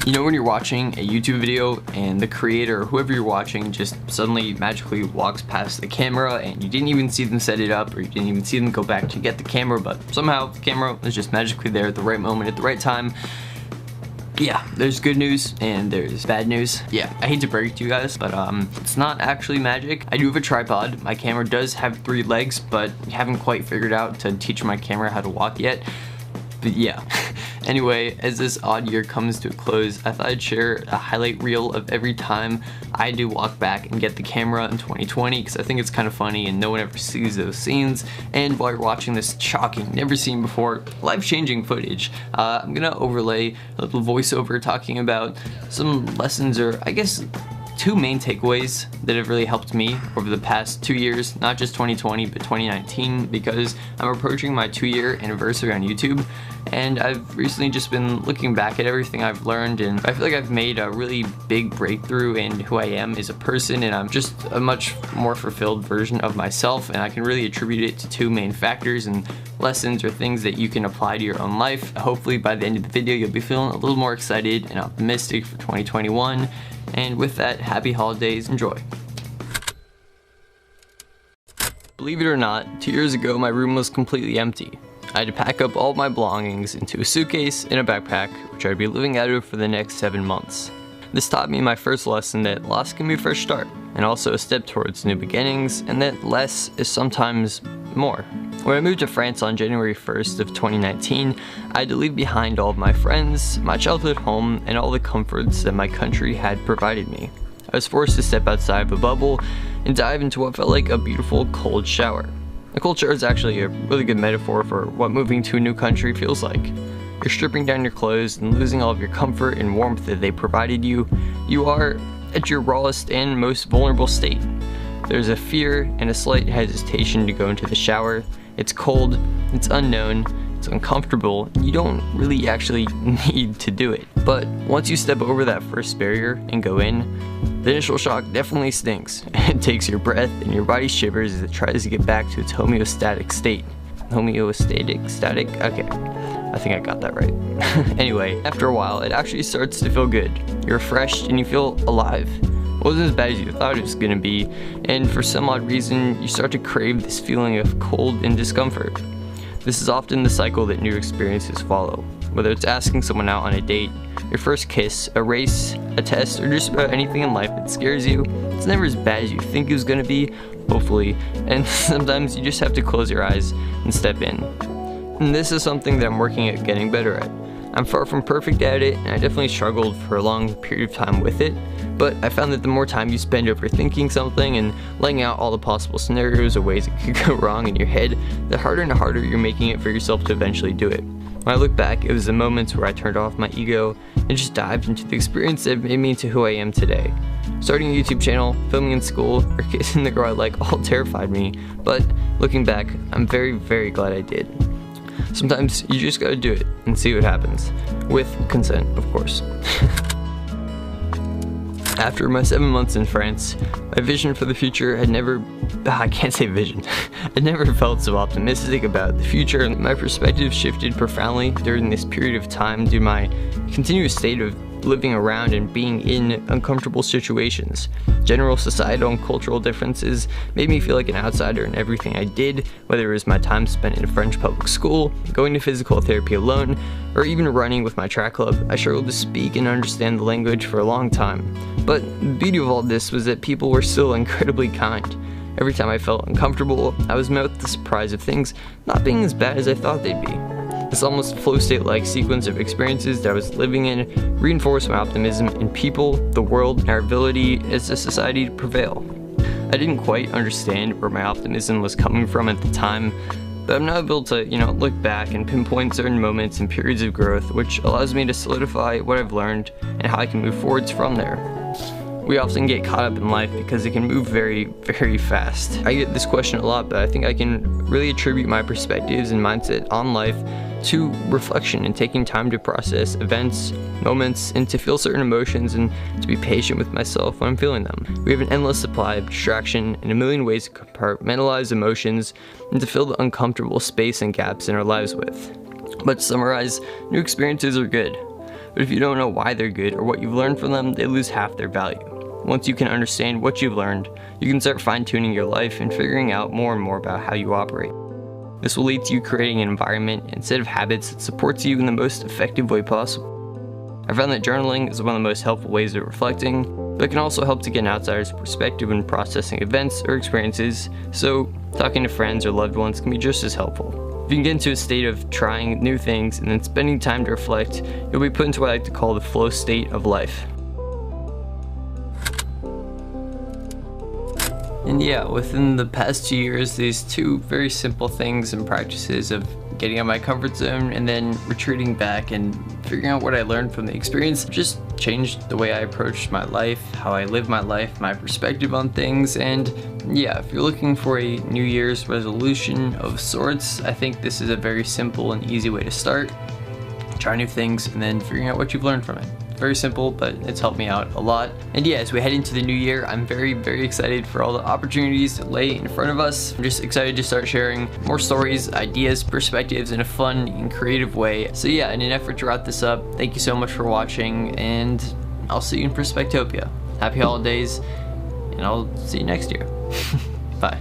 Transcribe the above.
You know when you're watching a YouTube video and the creator or whoever you're watching just suddenly magically walks past the camera and you didn't even see them set it up, or you didn't even see them go back to get the camera, but somehow the camera was just magically there at the right moment at the right time. Yeah, there's good news and there's bad news. Yeah, I hate to break it to you guys, but it's not actually magic. I do have a tripod. My camera does have 3 legs, but I haven't quite figured out to teach my camera how to walk yet. But yeah. Anyway, as this odd year comes to a close, I thought I'd share a highlight reel of every time I do walk back and get the camera in 2020, because I think it's kind of funny and no one ever sees those scenes. And while you're watching this shocking, never seen before, life-changing footage, I'm gonna overlay a little voiceover talking about some lessons, or I guess 2 main takeaways that have really helped me over the past 2 years, not just 2020 but 2019, because I'm approaching my 2-year anniversary on YouTube, and I've recently just been looking back at everything I've learned, and I feel like I've made a really big breakthrough in who I am as a person, and I'm just a much more fulfilled version of myself, and I can really attribute it to 2 main factors and lessons or things that you can apply to your own life. Hopefully by the end of the video you'll be feeling a little more excited and optimistic for 2021. And with that, happy holidays, enjoy. Believe it or not, 2 years ago my room was completely empty. I had to pack up all my belongings into a suitcase and a backpack, which I'd be living out of for the next 7 months. This taught me my first lesson that loss can be a fresh start, and also a step towards new beginnings, and that less is sometimes more. When I moved to France on January 1st of 2019, I had to leave behind all of my friends, my childhood home, and all the comforts that my country had provided me. I was forced to step outside of a bubble and dive into what felt like a beautiful cold shower. A cold shower is actually a really good metaphor for what moving to a new country feels like. You're stripping down your clothes and losing all of your comfort and warmth that they provided you. You are at your rawest and most vulnerable state. There's a fear and a slight hesitation to go into the shower. It's cold, it's unknown, it's uncomfortable. You don't really actually need to do it. But once you step over that first barrier and go in, the initial shock definitely stinks. It takes your breath and your body shivers as it tries to get back to its homeostatic state. Static? Okay, I think I got that right. Anyway, after a while, it actually starts to feel good. You're refreshed and you feel alive. It wasn't as bad as you thought it was going to be, and for some odd reason, you start to crave this feeling of cold and discomfort. This is often the cycle that new experiences follow. Whether it's asking someone out on a date, your first kiss, a race, a test, or just about anything in life that scares you, it's never as bad as you think it was going to be, hopefully, and sometimes you just have to close your eyes and step in. And this is something that I'm working at getting better at. I'm far from perfect at it, and I definitely struggled for a long period of time with it, but I found that the more time you spend overthinking something and laying out all the possible scenarios or ways it could go wrong in your head, the harder and harder you're making it for yourself to eventually do it. When I look back, it was the moments where I turned off my ego and just dived into the experience that made me into who I am today. Starting a YouTube channel, filming in school, or kissing the girl I like all terrified me, but looking back, I'm very, very glad I did. Sometimes you just gotta do it and see what happens. With consent, of course. After my 7 months in France, my vision for the future had never... I can't say vision. I never felt so optimistic about the future, and my perspective shifted profoundly during this period of time due to my continuous state of living around and being in uncomfortable situations. General societal and cultural differences made me feel like an outsider in everything I did, whether it was my time spent in a French public school, going to physical therapy alone, or even running with my track club. I struggled to speak and understand the language for a long time. But the beauty of all this was that people were still incredibly kind. Every time I felt uncomfortable, I was met with the surprise of things not being as bad as I thought they'd be. This almost flow state-like sequence of experiences that I was living in reinforced my optimism in people, the world, and our ability as a society to prevail. I didn't quite understand where my optimism was coming from at the time, but I'm now able to, look back and pinpoint certain moments and periods of growth, which allows me to solidify what I've learned and how I can move forwards from there. We often get caught up in life because it can move very, very fast. I get this question a lot, but I think I can really attribute my perspectives and mindset on life to reflection and taking time to process events, moments, and to feel certain emotions and to be patient with myself when I'm feeling them. We have an endless supply of distraction and a million ways to compartmentalize emotions and to fill the uncomfortable space and gaps in our lives with. But to summarize, new experiences are good. but if you don't know why they're good or what you've learned from them, they lose half their value. Once you can understand what you've learned, you can start fine-tuning your life and figuring out more and more about how you operate. This will lead to you creating an environment and set of habits that supports you in the most effective way possible. I found that journaling is one of the most helpful ways of reflecting, but it can also help to get an outsider's perspective when processing events or experiences, so talking to friends or loved ones can be just as helpful. If you can get into a state of trying new things and then spending time to reflect, you'll be put into what I like to call the flow state of life. And yeah, within the past 2 years, these two very simple things and practices of getting out of my comfort zone and then retreating back and figuring out what I learned from the experience just changed the way I approached my life, how I live my life, my perspective on things. And yeah, if you're looking for a New Year's resolution of sorts, I think this is a very simple and easy way to start. Try new things and then figuring out what you've learned from it. Very simple, but it's helped me out a lot. And yeah, as we head into the new year, I'm very, very excited for all the opportunities that lay in front of us. I'm just excited to start sharing more stories, ideas, perspectives in a fun and creative way. So yeah, in an effort to wrap this up, thank you so much for watching, and I'll see you in Perspectopia. Happy holidays, and I'll see you next year. Bye.